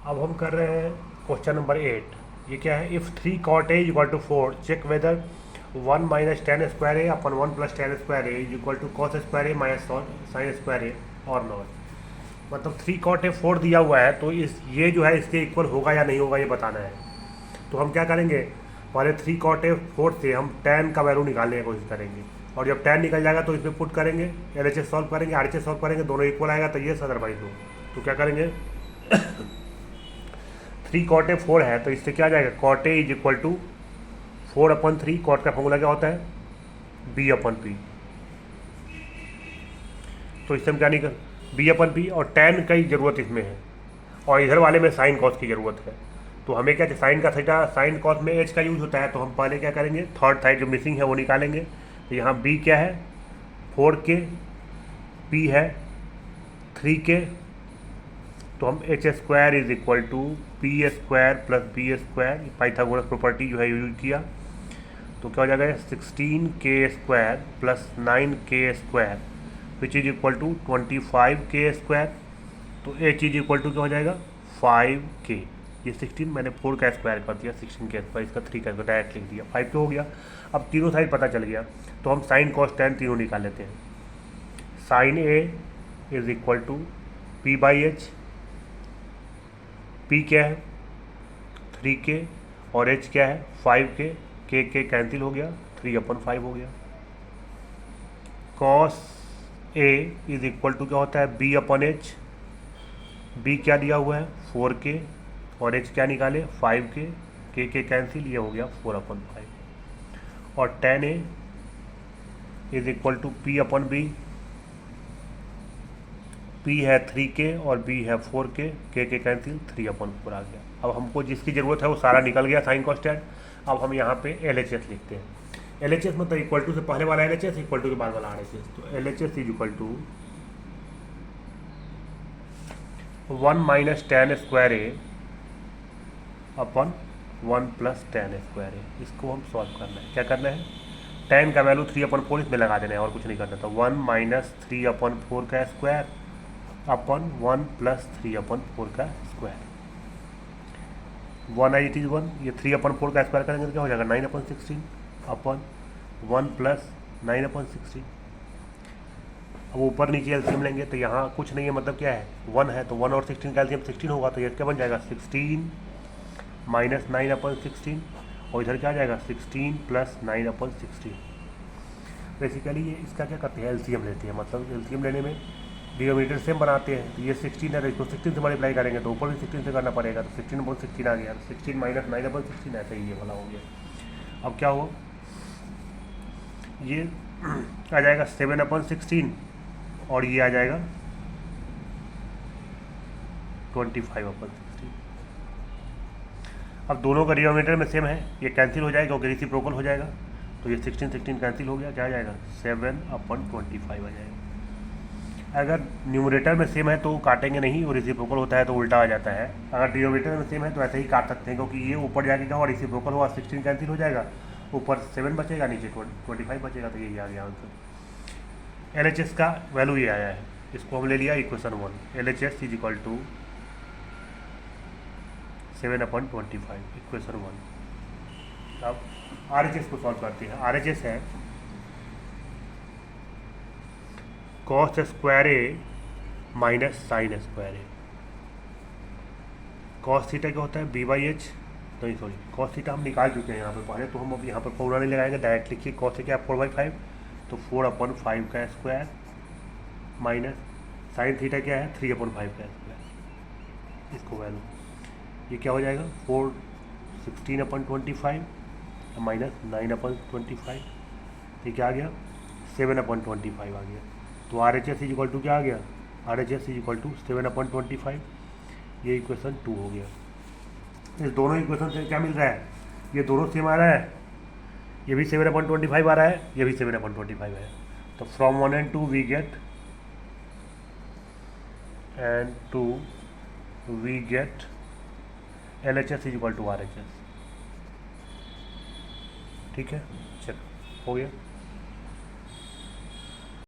अब हम कर रहे हैं क्वेश्चन नंबर 8। ये क्या है? If 3 cot a equal to 4 check whether 1 minus tan square A upon 1 plus tan square A equal to cos square A minus sine square A और नॉट। मतलब 3 cot a 4 दिया हुआ है, तो इस ये जो है इसके इक्वल होगा या नहीं होगा ये बताना है। तो हम क्या करेंगे, पहले 3 cot a 4 से हम tan का वैल्यू निकालने की कोशिश करेंगे, और जब tan निकल जाएगा तो इसमें पुट करेंगे, LHS सॉल्व करेंगे, RHS सॉल्व करेंगे, दोनों इक्वल आएगा तो ये अदरवाइज हो। तो क्या करेंगे 3 cot a 4 है तो इससे क्या आ जाएगा, cot a is equal to 4/3। Cot का फॉर्मूला क्या होता है, B/P। तो इससे हम क्या निकल B/P, और tan की ज़रूरत इसमें है, और इधर वाले में साइन कॉस की ज़रूरत है। तो हमें क्या साइन का थीटा साइन कॉस में एच का यूज होता है, तो हम पहले क्या करेंगे, थर्ड साइड जो मिसिंग है वो निकालेंगे। तो यहाँ B क्या है 4K, P है 3K, तो हम h² is equal to P² plus B² Pythagoras property जो है यूज किया। तो क्या हो जाएगा 16K² plus 9K² which is equal to 25K²। तो h इज इक्वल टू क्या हो जाएगा 5K। ये 16 मैंने 4 का स्क्वायर कर दिया, 16K², इसका 3 का डायरेक्ट लिख दिया, 5K हो गया। अब तीनों साइड पता चल गया, तो हम साइन कॉस टैन तीनों निकाल लेते हैं। Sine A is equal to P/H। P क्या है 3K और H क्या है 5K, K कैंसिल हो गया, 3/5 हो गया। Cos A is equal to क्या होता है B/H। B क्या दिया हुआ है 4K और H क्या निकाले 5K, K कैंसिल, ये हो गया 4/5। और tan A is equal to P/B। P है 3K और B है 4K, K कैंसिल, 3/4 आ गया। अब हमको जिसकी ज़रूरत है वो सारा निकल गया साइन कॉन्स्टेंट। अब हम यहाँ पे LHS लिखते हैं। LHS मतलब इक्वल टू से पहले वाला LHS, इक्वल टू के बाद वाला RHS। तो LHS is equal to 1 minus tan square A upon 1 plus tan square A. इसको हम सॉल्व करना है। क्या करना है, tan का वैल्यू 3/4 इसमें लगा देना है और कुछ नहीं करना था। 1 माइनस 3/4 का स्क्वायर अपन 1 प्लस 3/4 का स्क्वायर। 1 इट इज़ 1, ये 3/4 का स्क्वायर करेंगे तो क्या हो जाएगा 9/16 अपन 1 प्लस 9/16। अब ऊपर नीचे एलसीएम लेंगे तो यहाँ कुछ नहीं है, मतलब क्या है 1 है, तो 1 और 16 का एलसीएम 16 होगा, तो ये क्या बन जाएगा 16 माइनस 9/16, और इधर क्या आ जाएगा 16 प्लस 9/16। बेसिकली ये इसका क्या करते हैं एलसीएम लेते हैं, मतलब एलसीएम लेने में डिनोमिनेटर सेम बनाते हैं। तो ये 16 है, इसको 16 से मल्टीप्लाई करेंगे तो ऊपर भी 16 से करना पड़ेगा, तो 16/16 आ गया। 16 माइनस 9/16 ऐसे ही ये वाला हो गया। अब क्या हो, ये आ जाएगा 7/16 और ये आ जाएगा 25/16। अब दोनों का डिनोमिनेटर में सेम है, ये कैंसिल हो जाएगा क्योंकि रेसिप्रोकल हो जाएगा। तो ये 16 कैंसिल हो गया, क्या आ जाएगा 7/25 आ जाएगा। अगर न्यूमरेटर में सेम है तो काटेंगे नहीं, और रेसिप्रोकल होता है तो उल्टा आ जाता है। अगर डिनोमिनेटर में सेम है तो ऐसे ही काट सकते हैं, क्योंकि ये ऊपर जाके क्या होगा रेसिप्रोकल होगा, 16 कैंसिल हो जाएगा, ऊपर 7 बचेगा, नीचे 25 बचेगा। तो यही आ गया आंसर। LHS का वैल्यू ये आया है, इसको हम ले लिया equation 1। LHS is equal to 7/25 equation 1। अब RHS को सॉल्व करते हैं। RHS है cos square A minus sine square A. Cos theta क्या होता है B/H, नहीं सॉरी कॉस थीटा हम निकाल चुके हैं यहाँ पे पहले, तो हम अब यहाँ पर फॉर्मूला नहीं लगाएंगे, डायरेक्ट लिखिए। कॉस क्या है 4/5, तो 4/5 का स्क्वायर माइनस साइन थीटा क्या है 3/5 का स्क्वायर। इसको वैल्यू ये क्या हो जाएगा 16/25 माइनस 9/25, ये क्या आ गया 7/25 आ गया। तो RHS इज इक्वल टू क्या आ गया, RHS इज इक्वल टू 7/25। ये इक्वेशन 2 हो गया। इस दोनों इक्वेशन से क्या मिल रहा है, ये दोनों सेम आ रहा है, ये भी 7/25 आ रहा है, ये भी 7/25 है। तो from 1 and 2 we get LHS is equal to RHS। ठीक है, चलो हो गया।